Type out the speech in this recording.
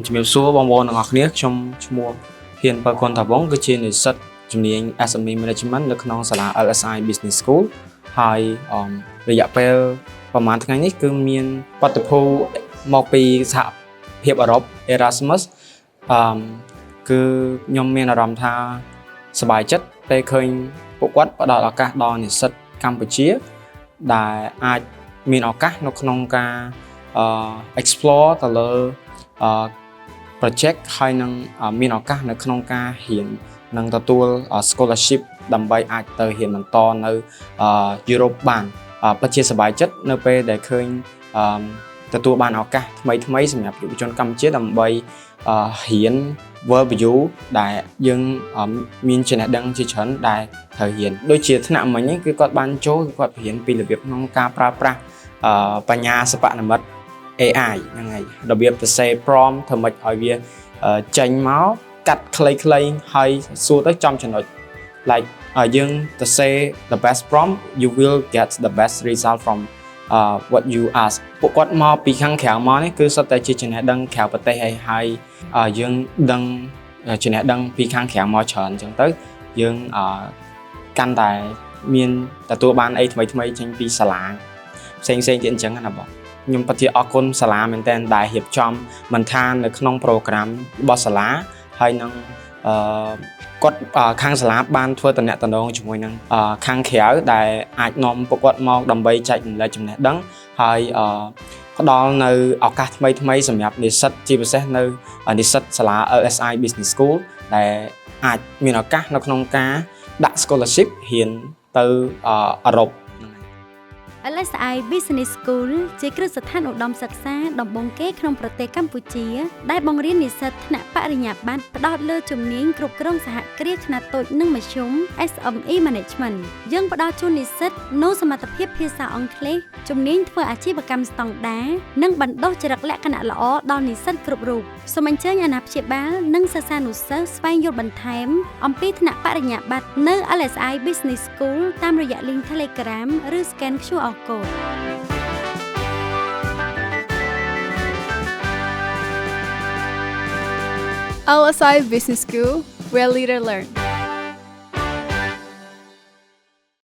ជំរាបសួរបងប្អូនទាំងអស់គ្នាខ្ញុំឈ្មោះហ៊ានបើកុនតាវងគឺជានិស្សិតជំនាញ SME Management នៅក្នុងសាលា LSI Business School ហើយរយៈពេលប្រហែលថ្ងៃនេះគឺមានបាតុភូមកពីសហភាពអឺរ៉ុប Erasmus គឺខ្ញុំមានអារម្មណ៍ថាសប្បាយចិត្តពេលឃើញពួកគាត់ផ្ដល់ឱកាសដល់និស្សិតកម្ពុជាដែលអាចមានឱកាសនៅក្នុងការexplore ទៅលើproject ហើយនឹងមានឱកាសនៅក្នុងការរៀននិងទទួល scholarship ដើម្បីអាចទៅរៀនបន្តនៅយុរ៉ុបបានពិតជាសប្បាយចិត្តនៅពេលដែលឃើញទទួលបានឱកាសថ្មីៗសម្រាប់យុវជនកម្ពុជាដើម្បីរៀន World View ដែលយើងមានចំណេះដឹងជាច្រើនដែលត្រូវរៀនដូចជាថ្នាក់មិញហ្នឹងគឺគាត់បានចូលគាត់រៀនពីរបៀបក្នុងការប្រើប្រាស់បញ្ញាសិប្បនិម្មិត AI ហ្នឹងហើយរបៀបទៅសេ prompt ធ្វើម៉េចឲ្យវាចេញមកកាត់ខ្លីៗហើយសួរទៅចំចំណុច like យើងទៅសេ the best prompt you will get the best result from what you ask ពួកគាត់មកពីខាងក្រៅមកនេះគឺសុទ្ធតែជាចំណេះដឹងក្រៅប្រទេសហើយយើងដឹងចំណេះដឹងពីខាងក្រៅមកច្រើនអញ្ចឹងទៅយើងកាន់តែមានទទួលបានអីថ្មីៗចេញពីសាលាផ្សេងៗទៀតអញ្ចឹងណាបងខ្ញុំពិតជាអរគុណសាលាមែនតើដែលរៀបចំមិនថានៅក្នុង program របស់សាលាហើយនឹងគាត់ខាងសាលាបានធ្វើតំណែងជាមួយនឹងខាងក្រៅដែលអាចនាំពួកគាត់មកដើម្បីចែករំលែកចំណេះដឹងហើយផ្ដល់នៅឱកាសថ្មីៗសម្រាប់និស្សិតជាពិសេសនៅនិស្សិតសាលា LSI Business School ដែលអាចមានឱកាសនៅក្នុងការដាក់ scholarship រៀនទៅអឺរ៉ុបLSI Business School ជាគ្រឹះស្ថានឧត្តមសិក្សាដំបូងគេក្នុងប្រទេសកម្ពុជាដែលបង្រៀននិស្សិតថ្នាក់បរិញ្ញាបត្រផ្ដោតលើជំនាញគ្រប់គ្រងសហគ្រាសខ្នាតតូចនិងមធ្យម SME Management យើងផ្ដល់ជូននិស្សិតនូវសមត្ថភាពភាសាអង់គ្លេសជំនាញធ្វើអាជីវកម្មស្តង់ដារនិងបណ្ដុះចរិតលក្ខណៈល្អដល់និស្សិតគ្រប់រូបសូមអញ្ជើញអាណាព្យាបាលនិងសិស្សានុសិស្សស្វែងយល់បន្ថែមអំពីថ្នាក់បរិញ្ញាបត្រនៅ LSI Business School តាមរយៈ link Telegram ឬ scan QR code LSI Business School, where leaders learn.